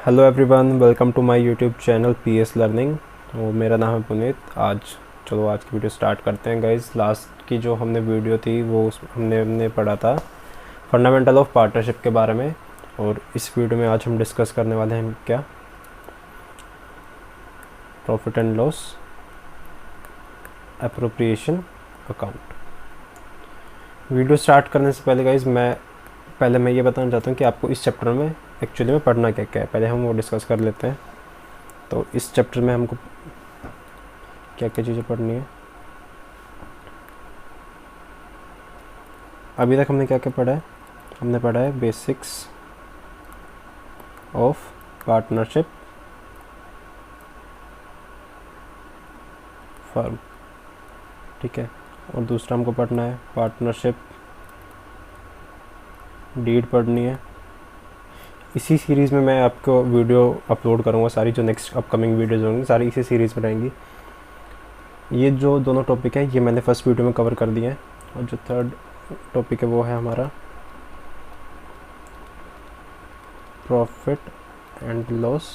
Hello everyone, welcome to my YouTube channel PS learning. और मेरा नाम है पुनीत। आज की वीडियो स्टार्ट करते हैं गाइस। लास्ट की जो हमने वीडियो थी वो हमने पढ़ा था फंडामेंटल ऑफ पार्टनरशिप के बारे में। और इस वीडियो में आज हम डिस्कस करने वाले हैं क्या, profit and loss appropriation account. Video start करने से पहले गाइस मैं ये बताना चाहता हूँ कि आपको इस चैप्टर में एक्चुअली में पढ़ना क्या क्या है। पहले हम वो डिस्कस कर लेते हैं। तो इस चैप्टर में हमको क्या क्या चीज़ें पढ़नी है। अभी तक हमने क्या क्या पढ़ा है। हमने पढ़ा है बेसिक्स ऑफ पार्टनरशिप फर्म, ठीक है। और दूसरा हमको पढ़ना है पार्टनरशिप डीड पढ़नी है। इसी सीरीज़ में मैं आपको वीडियो अपलोड करूँगा। सारी जो नेक्स्ट अपकमिंग वीडियोज़ होंगी सारी इसी सीरीज़ में रहेंगी। ये जो दोनों टॉपिक है ये मैंने फर्स्ट वीडियो में कवर कर दिए हैं। और जो थर्ड टॉपिक है वो है हमारा profit and loss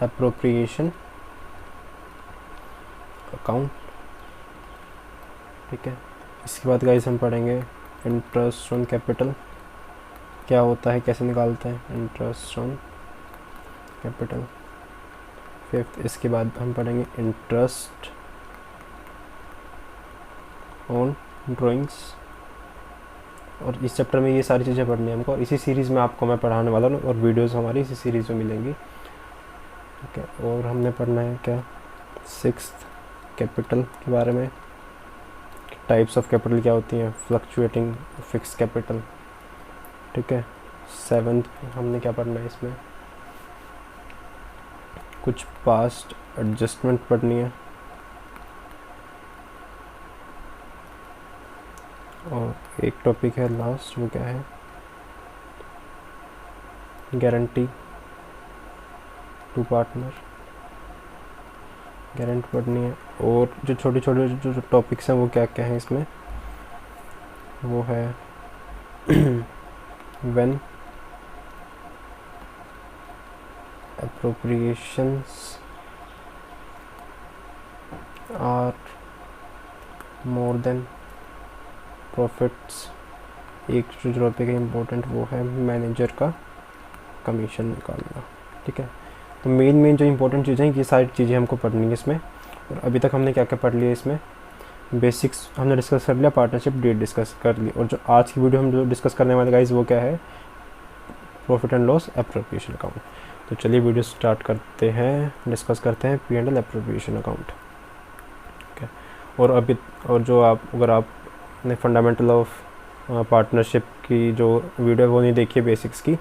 appropriation account, ठीक है। इसके बाद गाइस हम पढ़ेंगे इंटरेस्ट ऑन कैपिटल क्या होता है, कैसे निकालते हैं इंटरेस्ट ऑन कैपिटल। फिफ्थ, इसके बाद हम पढ़ेंगे इंटरेस्ट ऑन ड्राइंग्स। और इस चैप्टर में ये सारी चीज़ें पढ़नी है हमको। और इसी सीरीज़ में आपको मैं पढ़ाने वाला हूँ और वीडियोस हमारी इसी सीरीज़ में मिलेंगी, ठीक है। और हमने पढ़ना है क्या, सिक्स्थ कैपिटल के बारे में, टाइप्स ऑफ कैपिटल क्या होती हैं, फ्लक्चुएटिंग फिक्स कैपिटल, ठीक है। सेवन्थ हमने क्या पढ़ना है, इसमें कुछ पास्ट एडजस्टमेंट पढ़नी है। और एक टॉपिक है लास्ट, वो क्या है, गारंटी टू पार्टनर, गारंटी पढ़नी है। और जो छोटे छोटे जो टॉपिक्स हैं वो क्या क्या हैं इसमें, वो है when appropriations are more than profits। एक जो टॉपिक है इम्पोर्टेंट वो है मैनेजर का कमीशन निकालना, ठीक है। तो मेन जो इम्पोर्टेंट चीज़ें हैं ये सारी चीज़ें हमको पढ़नी है इसमें। और अभी तक हमने क्या क्या पढ़ लिया इसमें, बेसिक्स हमने डिस्कस कर लिया, पार्टनरशिप डेट डिस्कस कर ली। और जो आज की वीडियो हम जो डिस्कस करने वाले गाइस वो क्या है, profit and loss appropriation account. तो चलिए वीडियो स्टार्ट करते हैं, डिस्कस करते हैं P and L appropriation account, ठीक है। और जो अगर आपने फंडामेंटल ऑफ पार्टनरशिप की जो वीडियो वो नहीं देखी है बेसिक्स की,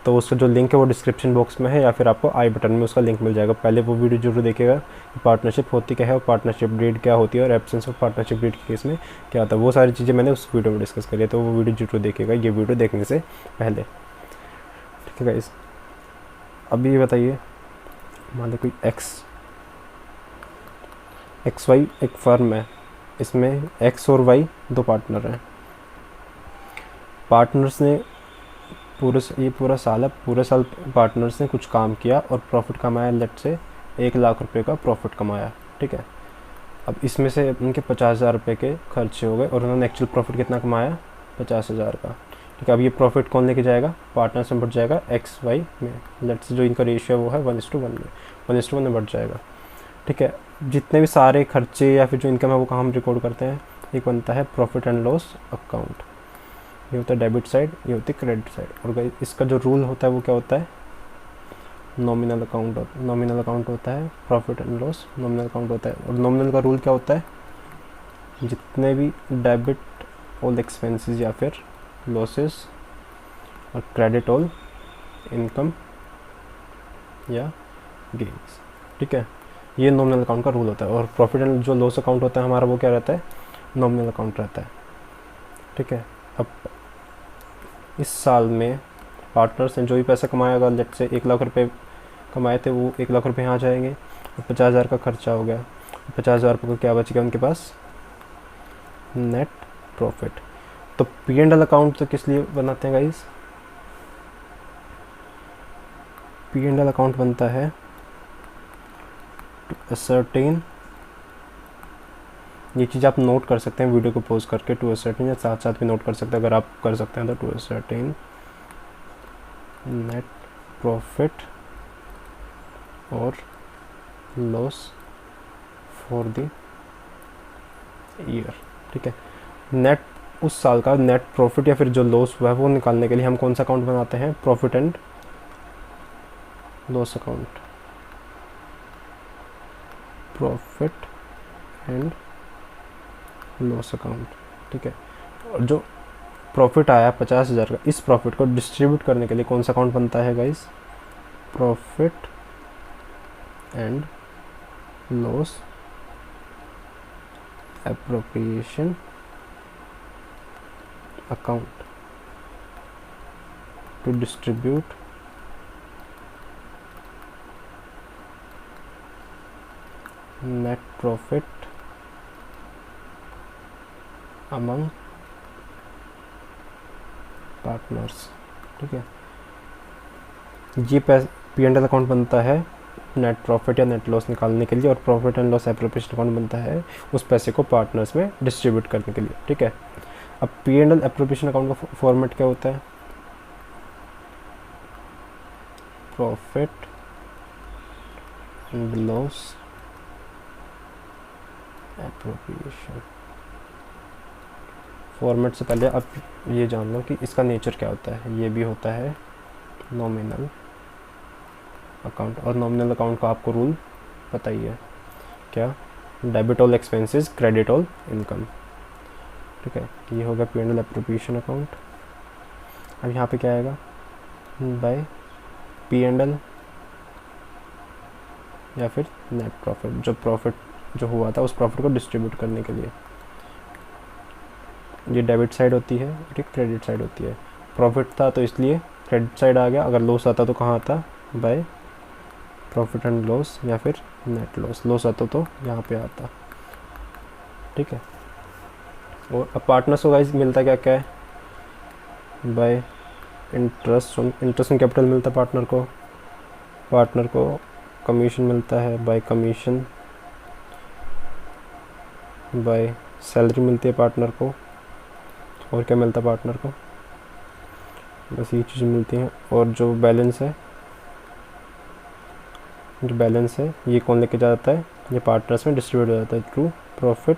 तो उसका जो लिंक है वो डिस्क्रिप्शन बॉक्स में है या फिर आपको आई बटन में उसका लिंक मिल जाएगा। पहले वो वीडियो जरूर देखिएगा कि पार्टनरशिप होती क्या है और पार्टनरशिप डीड क्या होती है और एब्सेंस ऑफ पार्टनरशिप डीड के केस में क्या होता है। वो सारी चीज़ें मैंने उस वीडियो में डिस्कस करी है, तो वो वीडियो जरूर देखिएगा ये वीडियो देखने से पहले, ठीक है गाइस। अभी ये बताइए, मान लो कोई एक्स वाई एक फर्म है, इसमें एक्स और वाई दो पार्टनर हैं। पार्टनर्स ने पूरा साल है, पूरे साल पार्टनर्स ने कुछ काम किया और प्रॉफिट कमाया, लेट से 1,00,000 रुपये का प्रॉफिट कमाया, ठीक है। अब इसमें से उनके 50,000 रुपये के खर्चे हो गए और उन्होंने एक्चुअल प्रॉफिट कितना कमाया, 50,000 का, ठीक है। अब ये प्रॉफिट कौन लेके जाएगा, पार्टनर्स में बढ़ जाएगा एक्स वाई में। लेट से जो इनका रेशियो वो है 1:1 में, 1:1 में बढ़ जाएगा, ठीक है। जितने भी सारे खर्चे या फिर जो इनकम है वो कहाँ हम रिकॉर्ड करते हैं, एक बनता है प्रॉफिट एंड लॉस अकाउंट। ये होता है डेबिट साइड, ये होती है क्रेडिट साइड। और इसका जो रूल होता है वो क्या होता है, नॉमिनल अकाउंट होता है। Profit and loss nominal account होता है। और नॉमिनल का रूल क्या होता है, जितने भी डेबिट ऑल एक्सपेंसेस या फिर लॉसेस और क्रेडिट ऑल इनकम या गेन्स, ठीक है। ये नॉमिनल अकाउंट का रूल होता है। और प्रॉफिट एंड जो लॉस अकाउंट होता है हमारा वो क्या रहता है, नॉमिनल अकाउंट रहता है, ठीक है। अब इस साल में पार्टनर्स ने जो भी पैसा कमाया, अगर लेट से 1,00,000 रुपये कमाए थे वो 1,00,000 रुपये यहाँ जाएंगे और 50,000 का खर्चा हो गया, 50,000 रुपये को क्या बचेगा उनके पास, नेट प्रॉफिट। तो पी एंड एल अकाउंट तो किस लिए बनाते हैं गाइस, P&L अकाउंट बनता है टू असर्टेन, ये चीज़ आप नोट कर सकते हैं वीडियो को पॉज करके, टू असर्टेन, या साथ साथ भी नोट कर सकते हैं अगर आप कर सकते हैं तो, टू असर्टेन नेट प्रॉफिट और लॉस फॉर द ईयर। ठीक है, नेट उस साल का नेट प्रॉफिट या फिर जो लॉस हुआ है वो निकालने के लिए हम कौन सा अकाउंट बनाते हैं, profit and loss account, profit and loss account. ठीक है, और जो प्रॉफिट आया 50,000 का, इस प्रॉफिट को डिस्ट्रीब्यूट करने के लिए कौन सा अकाउंट बनता है guys, profit and loss appropriation account, to distribute net profit among partners. ठीक है, ये P&L अकाउंट बनता है नेट प्रॉफिट या नेट लॉस निकालने के लिए, और profit and loss appropriation account बनता है उस पैसे को पार्टनर्स में डिस्ट्रीब्यूट करने के लिए। ठीक है, अब P&L एप्रोप्रिएशन अकाउंट का फॉर्मेट क्या होता है, profit and loss appropriation. Format से पहले अब ये जान लो कि इसका नेचर क्या होता है। ये भी होता है नॉमिनल अकाउंट, और नॉमिनल अकाउंट का आपको रूल पता ही है क्या, debit all expenses credit all income. ठीक है, ये होगा P&L एप्रोप्रिएशन अकाउंट। अब यहाँ पे क्या आएगा, बाय P&L या फिर नेट प्रॉफिट, जो प्रॉफिट जो हुआ था उस प्रॉफिट को डिस्ट्रीब्यूट करने के लिए। ये डेबिट साइड होती है और ये क्रेडिट साइड होती है। प्रॉफिट था तो इसलिए क्रेडिट साइड आ गया, अगर लॉस आता तो कहाँ आता, बाय प्रॉफिट एंड लॉस या फिर नेट लॉस, लॉस आता तो यहाँ पे आता। ठीक है, और अब पार्टनर्स को गाइस मिलता क्या क्या है, बाय इंटरेस्ट ऑन कैपिटल मिलता है पार्टनर को कमीशन मिलता है, बाय कमीशन, बाय सैलरी मिलती है पार्टनर को, और क्या मिलता है पार्टनर को, बस ये चीज़ मिलती हैं। और जो बैलेंस है ये कौन लेके जाता है, ये पार्टनर्स में डिस्ट्रीब्यूट हो जाता है थ्रू प्रॉफिट,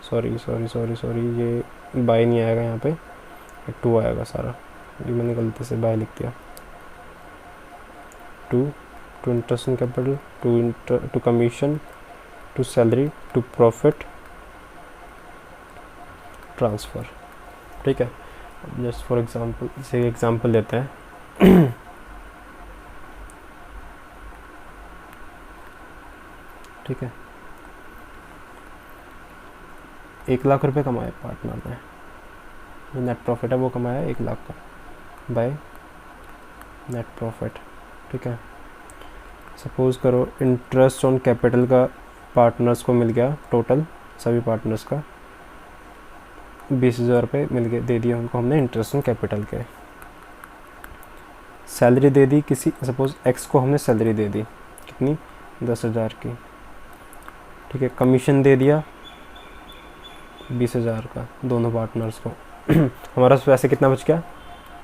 सॉरी ये बाय नहीं आएगा यहाँ पे, टू आएगा सारा, ये मैंने गलती से बाय लिख दिया, to interest in capital, to commission, to salary, to profit transfer. ठीक है, जस्ट फॉर एग्जांपल से एग्जांपल लेते हैं ठीक है, 1,00,000 रुपये कमाए पार्टनर ने, जो नेट प्रॉफिट है वो कमाया 1,00,000 का बाय नेट प्रॉफिट। ठीक है, सपोज़ करो इंटरेस्ट ऑन कैपिटल का पार्टनर्स को मिल गया, टोटल सभी पार्टनर्स का 20,000 रुपये मिल गए, दे दिए उनको हमने इंटरेस्ट ऑन कैपिटल के। सैलरी दे दी किसी, सपोज़ एक्स को हमने सैलरी दे दी कितनी, 10,000 की। ठीक है, कमीशन दे दिया 20,000 का दोनों पार्टनर्स को हमारा पैसे कितना बच गया,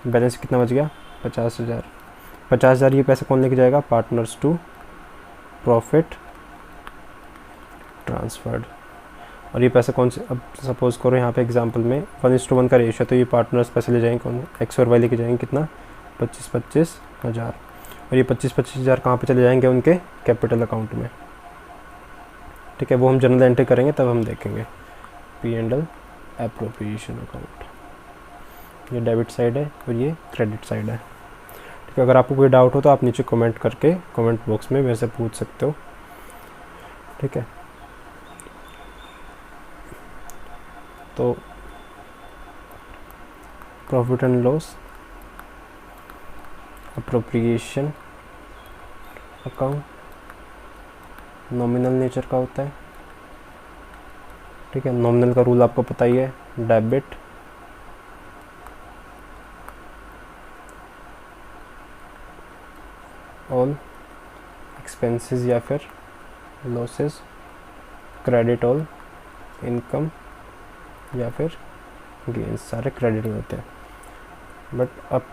बैलेंस कितना बच गया, 50,000 ये पैसे कौन लेके जाएगा, पार्टनर्स टू प्रॉफिट ट्रांसफर्ड। और ये पैसे कौन से, अब सपोज़ करो यहाँ पे एग्जांपल में 1:1 का रेशियो, तो ये पार्टनर्स पैसे ले जाएंगे कौन, एक्स और वाई लेके जाएंगे कितना, 25,000। और ये 25,000 कहाँ पे चले जाएंगे, उनके कैपिटल अकाउंट में। ठीक है, वो हम जनरल एंट्री करेंगे तब हम देखेंगे। P&L एप्रोप्रिएशन अकाउंट, ये डेबिट साइड है और ये क्रेडिट साइड है। ठीक है, अगर आपको कोई डाउट हो तो आप नीचे कमेंट करके कमेंट बॉक्स में मेरे से पूछ सकते हो। ठीक है, तो profit and loss appropriation account nominal nature का होता है। ठीक है, नॉमिनल का रूल आपको पता ही है, डेबिट ऑल एक्सपेंसेस या फिर लॉसेस, क्रेडिट ऑल इनकम या फिर गेन्स, सारे क्रेडिट में होते हैं। बट अब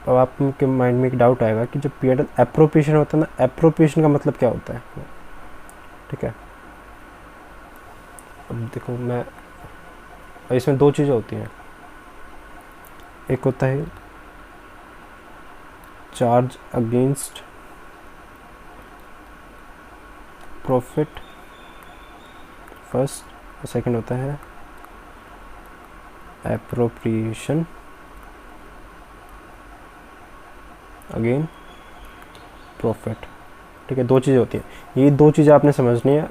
आपके माइंड में एक डाउट आएगा कि जब P&L एप्रोप्रिएशन होता है ना, एप्रोप्रिएशन का मतलब क्या होता है, ठीक है। अब देखो मैं, इसमें दो चीज़ें होती हैं, एक होता है चार्ज अगेंस्ट प्रॉफिट फर्स्ट, और सेकंड होता है एप्रोप्रिएशन अगेन प्रॉफिट, ठीक है। दो चीज़ें होती हैं, ये दो चीज़ें आपने समझनी है,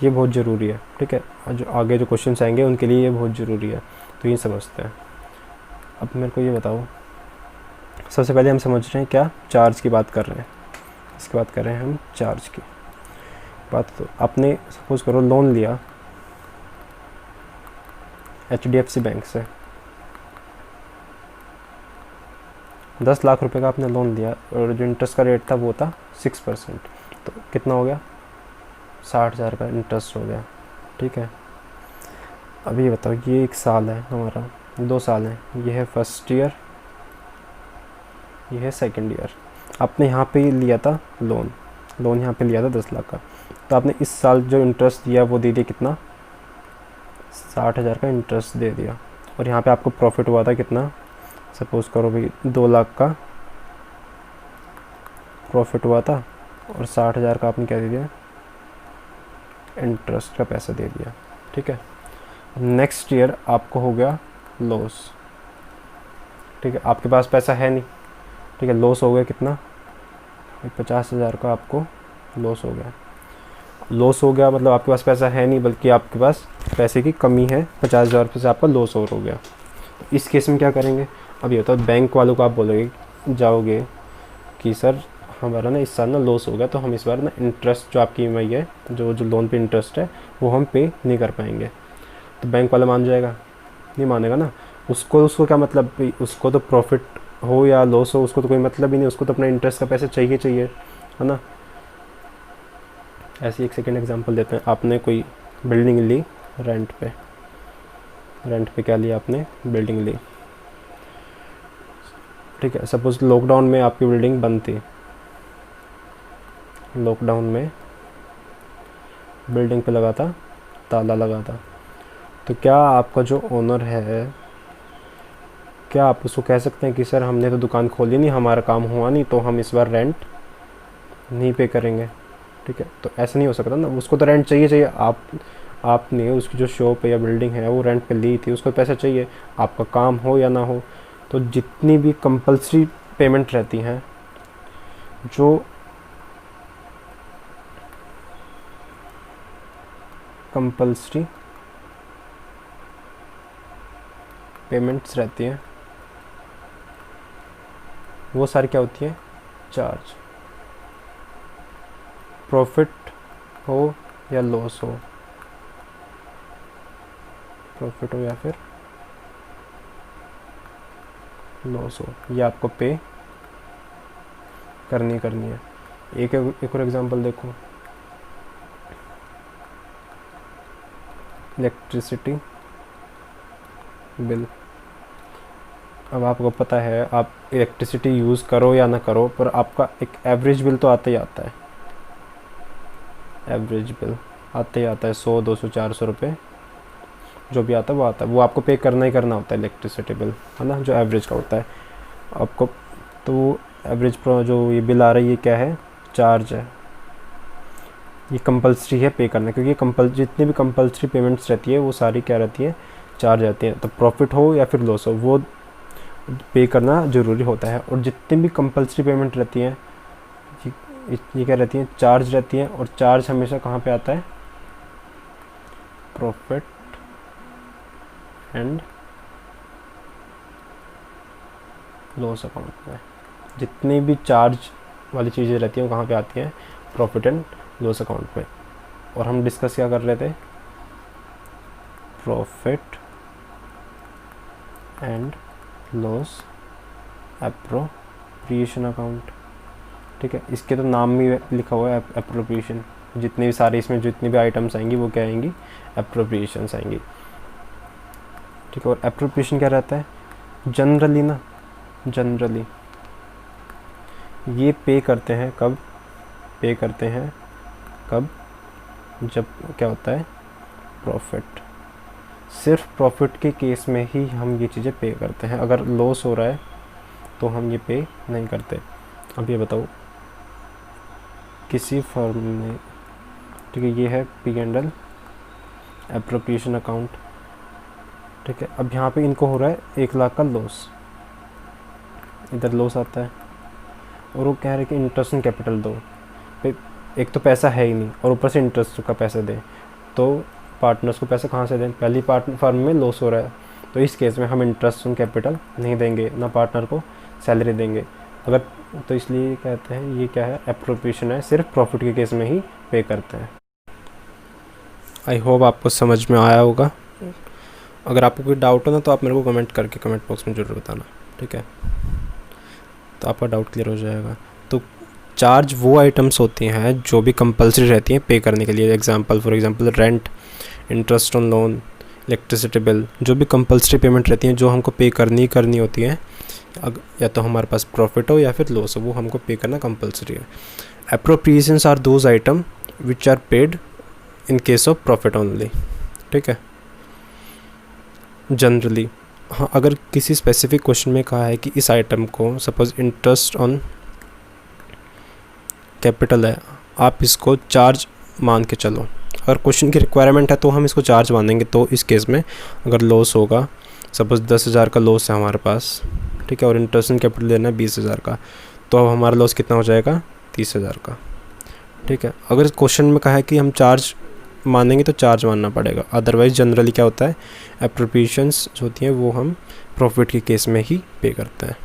ये बहुत ज़रूरी है, ठीक है। और जो आगे जो क्वेश्चंस आएंगे उनके लिए ये बहुत ज़रूरी है, तो ये समझते हैं। अब मेरे को ये बताओ, सबसे पहले हम समझ रहे हैं क्या, चार्ज की बात कर रहे हैं, इसकी बात कर रहे हैं हम चार्ज की बात। तो आपने सपोज़ करो लोन लिया HDFC बैंक से, 10 लाख रुपए का आपने लोन लिया और जो इंटरेस्ट का रेट था वो था 6%, तो कितना हो गया, 60,000 का इंटरेस्ट हो गया, ठीक है। अब ये बताओ, ये 1 साल है हमारा, 2 साल है, ये है फर्स्ट ईयर, ये है सेकंड ईयर। आपने यहाँ पे लिया था लोन यहाँ पे लिया था 10 लाख का, तो आपने इस साल जो इंटरेस्ट दिया वो दे दिया कितना, 60,000 का इंटरेस्ट दे दिया। और यहाँ पे आपको प्रॉफिट हुआ था कितना, सपोज़ करो भाई 2 लाख का प्रॉफिट हुआ था, और 60,000 का आपने क्या दे दिया, इंटरेस्ट का पैसा दे दिया, ठीक है। नेक्स्ट ईयर आपको हो गया लॉस, ठीक है, आपके पास पैसा है नहीं, ठीक है, लॉस हो गया कितना, 50,000 का आपको लॉस हो गया। लॉस हो गया मतलब आपके पास पैसा है नहीं, बल्कि आपके पास पैसे की कमी है, 50,000 रुपये से आपका लॉस और हो गया। तो इस केस में क्या करेंगे, अब ये होता है बैंक वालों को आप बोलोगे, जाओगे कि सर हमारा ना इस साल ना लॉस हो गया, तो हम इस बार ना इंटरेस्ट जो आपकी EMI है, जो लोन पे इंटरेस्ट है वो हम पे नहीं कर पाएंगे। तो बैंक वाला मान जाएगा, नहीं मानेगा ना, उसको क्या मतलब, उसको तो प्रॉफिट हो या लॉस हो उसको तो कोई मतलब ही नहीं, उसको तो अपना इंटरेस्ट का पैसा चाहिए, है ना। ऐसे एक सेकेंड एग्जांपल देते हैं, आपने कोई बिल्डिंग ली रेंट पे क्या लिया आपने, बिल्डिंग ली, ठीक है। सपोज लॉकडाउन में आपकी बिल्डिंग बंद थी, लॉकडाउन में बिल्डिंग पे लगा था ताला लगा था, तो क्या आपका जो ओनर है, क्या आप उसको कह सकते हैं कि सर हमने तो दुकान खोली नहीं, हमारा काम हुआ नहीं, तो हम इस बार रेंट नहीं पे करेंगे, ठीक है। तो ऐसा नहीं हो सकता ना, उसको तो रेंट चाहिए। आपने उसकी जो शॉप या बिल्डिंग है वो रेंट पे ली थी, उसको पैसा चाहिए, आपका काम हो या ना हो। तो जितनी भी कंपल्सरी पेमेंट रहती हैं, जो कंपल्सरी पेमेंट्स रहती हैं, वो सारी क्या होती है, चार्ज। प्रॉफिट हो या लॉस हो, प्रॉफिट हो या फिर लॉस हो, ये आपको पे करनी है। एक और एग्जांपल देखो, इलेक्ट्रिसिटी बिल। अब आपको पता है आप इलेक्ट्रिसिटी यूज़ करो या ना करो, पर आपका एक एवरेज बिल तो आता ही आता है, एवरेज बिल आते ही आता है, 100, 200, 400 रुपये जो भी आता है वो आता है, वो आपको पे करना ही करना होता है, इलेक्ट्रिसिटी बिल, है ना, जो एवरेज का होता है आपको। तो एवरेज जो ये बिल आ रही है क्या है, चार्ज है, ये कंपल्सरी है पे करना, क्योंकि जितनी भी कंपल्सरी पेमेंट्स रहती है वो सारी क्या रहती है, चार्ज रहती हैं। तो प्रॉफिट हो या फिर लॉस हो, वो पे करना ज़रूरी होता है। और जितनी भी कंपल्सरी पेमेंट रहती हैं ये क्या रहती हैं, चार्ज रहती हैं। और चार्ज हमेशा कहाँ पे आता है, प्रॉफिट एंड लॉस अकाउंट में। जितनी भी चार्ज वाली चीज़ें रहती हैं वो कहाँ पे आती हैं, प्रॉफिट एंड लॉस अकाउंट में। और हम डिस्कस क्या कर रहे थे, profit and loss appropriation account, ठीक है। इसके तो नाम में लिखा हुआ है एप्रोप्रिएशन, जितने भी सारे इसमें जितनी भी आइटम्स आएंगी वो क्या आएंगी, एप्रोप्रिएशंस आएंगी, ठीक है। और एप्रोप्रिएशन क्या रहता है, जनरली ना, जनरली ये पे करते हैं कब, पे करते हैं कब, जब क्या होता है, प्रॉफिट। सिर्फ प्रॉफिट के केस में ही हम ये चीज़ें पे करते हैं, अगर लॉस हो रहा है तो हम ये पे नहीं करते। अब ये बताओ किसी फर्म में, ठीक है, ये है P&L एप्रोप्रिएशन अकाउंट, ठीक है। अब यहाँ पे इनको हो रहा है 1 लाख का लॉस, इधर लॉस आता है और वो कह रहे हैं कि इंटरेस्ट ऑन कैपिटल दो। एक तो पैसा है ही नहीं और ऊपर से इंटरेस्ट का पैसा दें, तो पार्टनर्स को पैसा कहाँ से दें, पहली फर्म में लॉस हो रहा है, तो इस केस में हम इंटरेस्ट ऑन कैपिटल नहीं देंगे, ना पार्टनर को सैलरी देंगे अगर, तो इसलिए कहते हैं ये क्या है, एप्रोप्रिएशन है, सिर्फ प्रॉफिट के केस में ही पे करते हैं। आई होप आपको समझ में आया होगा। अगर आपको कोई डाउट हो ना तो आप मेरे को कमेंट करके कमेंट बॉक्स में ज़रूर बताना, ठीक है, तो आपका डाउट क्लियर हो जाएगा। तो चार्ज वो आइटम्स होती हैं जो भी कंपलसरी रहती हैं पे करने के लिए, for example rent, interest on loan, electricity bill, जो भी कंपलसरी पेमेंट रहती हैं जो हमको पे करनी होती हैं, या तो हमारे पास प्रॉफिट हो या फिर लॉस हो, वो हमको पे करना कंपलसरी है। Appropriations are those items which are paid in case of profit only, ठीक है, जनरली। हाँ, अगर किसी स्पेसिफिक क्वेश्चन में कहा है कि इस आइटम को सपोज इंटरेस्ट ऑन कैपिटल है, आप इसको चार्ज मान के चलो, अगर क्वेश्चन की रिक्वायरमेंट है तो हम इसको चार्ज मानेंगे। तो इस केस में अगर लॉस होगा, सपोज 10,000 का लॉस है हमारे पास, ठीक है, और इंटरेस्ट ऑन कैपिटल लेना है 20,000 का, तो अब हमारा लॉस कितना हो जाएगा, 30,000 का, ठीक है। अगर क्वेश्चन में कहा है कि हम चार्ज मानेंगे तो चार्ज मानना पड़ेगा, अदरवाइज जनरली क्या होता है, एप्रोप्रिएशंस जो होती हैं वो हम प्रॉफिट के केस में ही पे करते हैं,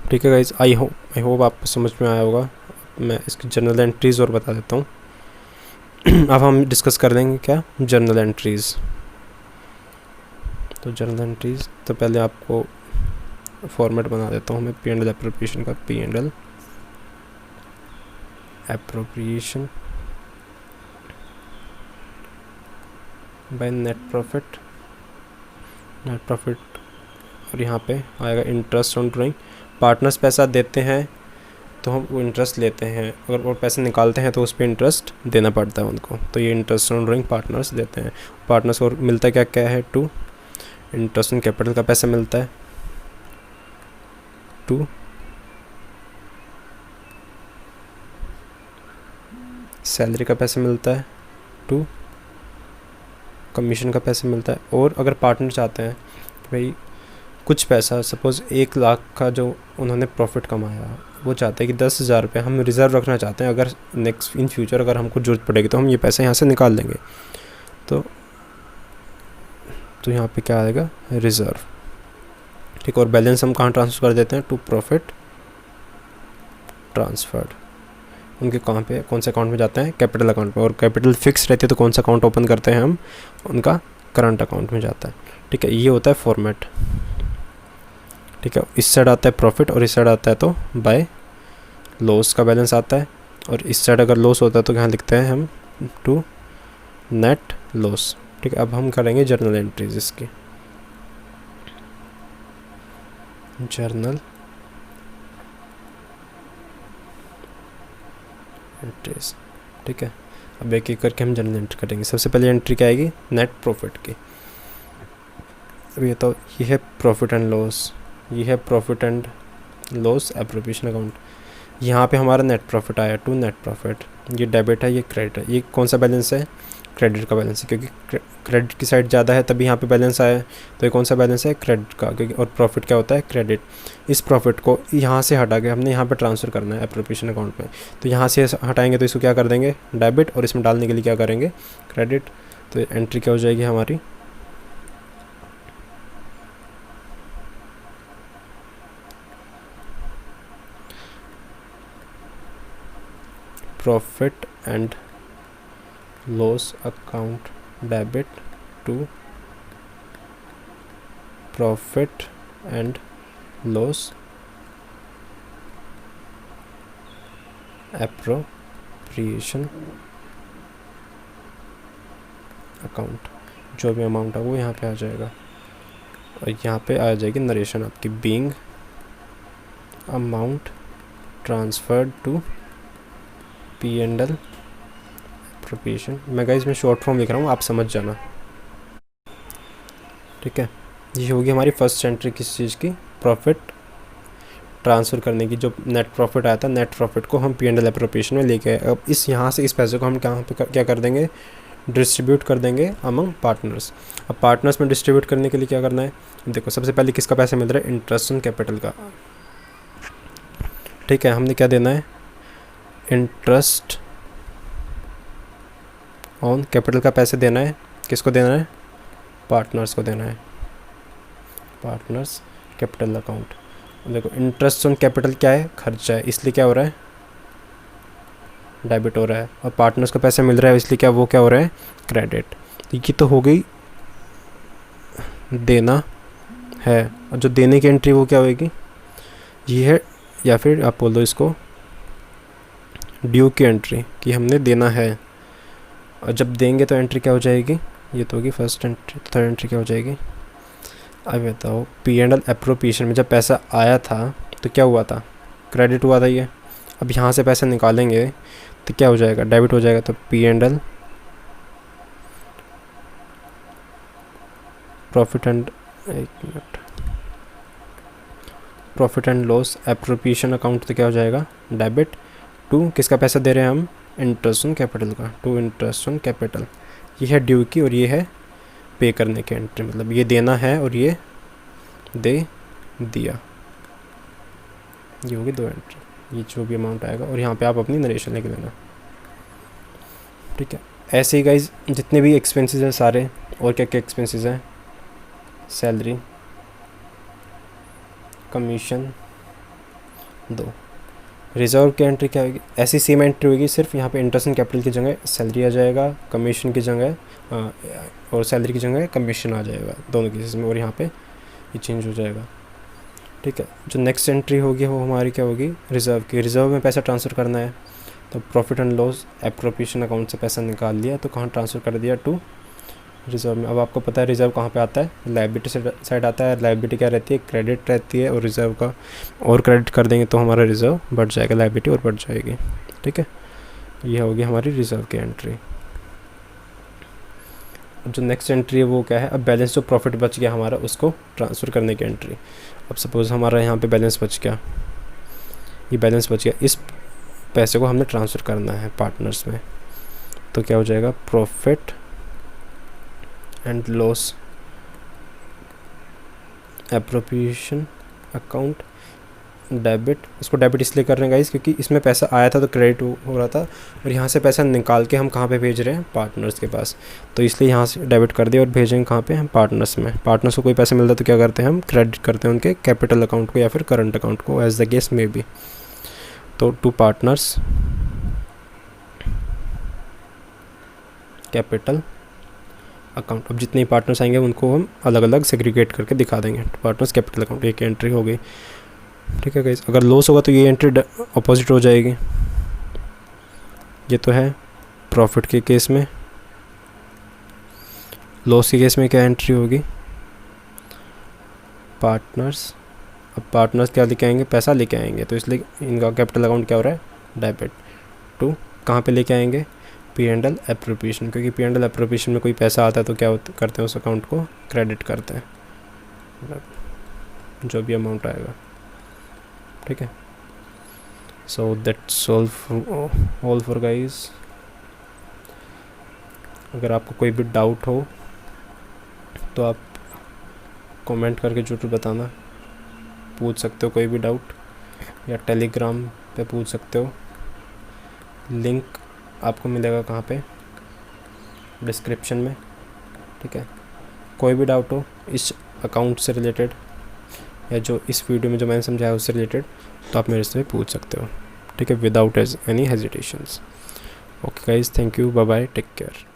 ठीक है गाइज। आई होप आपको समझ में आया होगा। मैं इसकी जर्नल एंट्रीज़ और बता देता हूँ। अब हम डिस्कस कर लेंगे क्या, जर्नल एंट्रीज़। तो जर्नल एंट्रीज़, तो पहले आपको फॉर्मेट बना देता हूँ मैं P&L एप्रोप्रिएशन का, P&L appropriation by net profit, और यहाँ पे आएगा इंटरेस्ट ऑन ड्राइंग। पार्टनर्स पैसा देते हैं तो हम वो इंटरेस्ट लेते हैं, अगर वो पैसे निकालते हैं तो उस पर इंटरेस्ट देना पड़ता है उनको, तो ये इंटरेस्ट ऑन ड्राइंग पार्टनर्स देते हैं। पार्टनर्स को मिलता क्या क्या है, 2 इंटरेस्ट ऑन कैपिटल का पैसा मिलता है, 2 सैलरी का पैसा मिलता है, 2 कमीशन का पैसा मिलता है। और अगर पार्टनर चाहते हैं भाई कुछ पैसा, सपोज़ 1 लाख का जो उन्होंने प्रॉफिट कमाया, वो चाहते हैं कि 10,000 रुपये हम रिज़र्व रखना चाहते हैं, अगर नेक्स्ट इन फ्यूचर अगर हमको ज़रूरत पड़ेगी तो हम ये पैसे यहाँ से निकाल लेंगे, तो यहाँ पे क्या आएगा, रिज़र्व, ठीक। और बैलेंस हम कहाँ ट्रांसफ़र कर देते हैं, टू प्रॉफिट ट्रांसफर्ड। उनके कहाँ पे, कौन से अकाउंट में जाते हैं, कैपिटल अकाउंट में। और कैपिटल फिक्स रहती है तो कौन सा अकाउंट ओपन करते हैं हम, उनका करंट अकाउंट में जाता है, ठीक है। ये होता है फॉर्मेट, ठीक है। इस साइड आता है प्रॉफिट और इस साइड आता है तो बाय लॉस का बैलेंस आता है, और इस साइड अगर लॉस होता है तो यहाँ लिखते हैं हम टू नेट लॉस, ठीक है। अब हम करेंगे जर्नल एंट्रीज इसकी, जर्नल एंट्रीज, ठीक है। अब एक एक करके हम जर्नल एंट्री करेंगे। सबसे पहले एंट्री क्या आएगी, नेट प्रॉफिट की। अब ये तो ये है प्रॉफिट एंड लॉस, ये है profit and loss appropriation account. यहाँ पे हमारा नेट प्रॉफिट आया, टू नेट प्रॉफिट। ये डेबिट है, ये क्रेडिट है। ये कौन सा बैलेंस है, क्रेडिट का बैलेंस है, क्योंकि क्रेडिट की साइड ज़्यादा है तभी यहाँ पे बैलेंस आया है। तो ये कौन सा बैलेंस है, क्रेडिट का, क्योंकि और प्रॉफिट क्या होता है, क्रेडिट। इस प्रॉफिट को यहाँ से हटा के हमने यहाँ पे ट्रांसफ़र करना है एप्रोप्रिएशन अकाउंट में। तो यहाँ से हटाएंगे तो इसको क्या कर देंगे, डेबिट, और इसमें डालने के लिए क्या करेंगे, क्रेडिट। तो एंट्री क्या हो जाएगी हमारी, profit and loss account debit to profit and loss appropriation account, जो भी अमाउंट है वो यहाँ पे आ जाएगा और यहाँ पे आ जाएगी नरेशन आपकी, being amount transferred to P&L appropriation. मैं गाइस में शॉर्ट फॉर्म लिख रहा हूँ, आप समझ जाना, ठीक है। ये होगी हमारी फर्स्ट एंट्री किस चीज़ की, प्रॉफिट ट्रांसफ़र करने की। जो नेट प्रॉफिट आया था, नेट प्रॉफिट को हम P&L एप्रोप्रिएशन में लेके आए। अब इस यहाँ से इस पैसे को हम कहाँ पे क्या कर देंगे, डिस्ट्रीब्यूट कर देंगे अमंग पार्टनर्स। अब पार्टनर्स में डिस्ट्रीब्यूट करने के लिए क्या करना है, देखो सबसे पहले किसका पैसा मिल रहा है, इंटरेस्ट ऑन कैपिटल का, ठीक है। हमने क्या देना है, इंटरेस्ट ऑन कैपिटल का पैसे देना है, किसको देना है, पार्टनर्स को देना है, पार्टनर्स कैपिटल अकाउंट। देखो इंटरेस्ट ऑन कैपिटल क्या है, खर्चा है, इसलिए क्या हो रहा है, डेबिट हो रहा है। और पार्टनर्स को पैसा मिल रहा है इसलिए क्या, वो क्या हो रहा है, क्रेडिट। तो ये तो हो गई देना है। और जो देने की एंट्री वो क्या होगी, ये है, या फिर आप बोल दो इसको ड्यू की एंट्री, कि हमने देना है। और जब देंगे तो एंट्री क्या हो जाएगी, ये तो होगी फर्स्ट एंट्री। थर्ड एंट्री क्या हो जाएगी, अब बताओ, P&L एप्रोप्रिएशन में जब पैसा आया था तो क्या हुआ था, क्रेडिट हुआ था ये। अब यहाँ से पैसा निकालेंगे तो क्या हो जाएगा, डेबिट हो जाएगा। तो P&L profit and loss appropriation account तो क्या हो जाएगा, डेबिट टू किसका पैसा दे रहे हैं हम, इंटरेस्ट ऑन कैपिटल का, टू इंटरेस्ट ऑन कैपिटल। ये है ड्यू की और ये है पे करने की एंट्री, मतलब ये देना है और ये दे दिया, ये होगी दो एंट्री, ये जो भी अमाउंट आएगा। और यहाँ पे आप अपनी नरेशन लेके देना, ठीक है। ऐसे ही गाइज जितने भी एक्सपेंसेस हैं सारे, और क्या क्या एक्सपेंसेस हैं, सैलरी, कमीशन, दो। रिजर्व की एंट्री क्या होगी, ऐसी सेम एंट्री होगी, सिर्फ यहाँ पे इंटरेस्ट इन कैपिटल की जगह सैलरी आ जाएगा, कमीशन की जगह और सैलरी की जगह कमीशन आ जाएगा दोनों केसेस में, और यहाँ पे ये चेंज हो जाएगा, ठीक है। जो नेक्स्ट एंट्री होगी वो हमारी क्या होगी, रिजर्व की। रिजर्व में पैसा ट्रांसफ़र करना है, तो profit and loss appropriation account से पैसा निकाल लिया, तो कहाँ ट्रांसफ़र कर दिया, टू रिजर्व में। अब आपको पता है रिजर्व कहाँ पे आता है, लायबिलिटी साइड आता है। लायबिलिटी क्या रहती है, क्रेडिट रहती है, और रिजर्व का और क्रेडिट कर देंगे तो हमारा रिजर्व बढ़ जाएगा, लायबिलिटी और बढ़ जाएगी, ठीक है। ये होगी हमारी रिजर्व की एंट्री। जो नेक्स्ट एंट्री है वो क्या है, अब बैलेंस जो प्रॉफिट बच गया हमारा उसको ट्रांसफ़र करने की एंट्री। अब सपोज़ हमारा यहाँ पे बैलेंस बच गया, ये बैलेंस बच गया, इस पैसे को हमने ट्रांसफ़र करना है पार्टनर्स में, तो क्या हो जाएगा, profit and loss appropriation account, debit. इसको डेबिट इसलिए कर रहे हैं गाइस क्योंकि इसमें पैसा आया था तो क्रेडिट हो रहा था, और यहाँ से पैसा निकाल के हम कहाँ पे भेज रहे हैं, पार्टनर्स के पास, तो इसलिए यहाँ से डेबिट कर दिया और भेजेंगे कहाँ पे, हम पार्टनर्स में। पार्टनर्स को कोई पैसा मिलता है तो क्या करते हैं हम, क्रेडिट करते हैं उनके कैपिटल अकाउंट को या फिर करंट अकाउंट को, एज द केस में भी। तो टू पार्टनर्स कैपिटल अकाउंट। अब जितने पार्टनर्स आएंगे उनको हम अलग अलग सेग्रीगेट करके दिखा देंगे। पार्टनर्स कैपिटल अकाउंट एक एंट्री हो गई, ठीक है गाइस। अगर लॉस होगा तो ये एंट्री अपोजिट हो जाएगी। ये तो है प्रॉफिट के केस में। लॉस के केस में क्या एंट्री होगी, पार्टनर्स। अब पार्टनर्स क्या लेके आएंगे, पैसा लेके आएंगे, तो इसलिए इनका कैपिटल अकाउंट क्या हो रहा है, डेबिट टू कहाँ पे लेके आएंगे, P&L एप्रोप्रिएशन, क्योंकि P&L एप्रोप्रिएशन में कोई पैसा आता है तो क्या करते हैं, उस अकाउंट को क्रेडिट करते हैं, जो भी अमाउंट आएगा, ठीक है। So that's all for guys. अगर आपको कोई भी डाउट हो तो आप कमेंट करके ज़रूर बताना, पूछ सकते हो कोई भी डाउट, या टेलीग्राम पे पूछ सकते हो। लिंक आपको मिलेगा कहाँ पे, डिस्क्रिप्शन में, ठीक है। कोई भी डाउट हो इस अकाउंट से रिलेटेड या जो इस वीडियो में जो मैंने समझाया उससे रिलेटेड, तो आप मेरे से पूछ सकते हो, ठीक है, without any hesitations. Okay guys, thank you, bye bye, take care.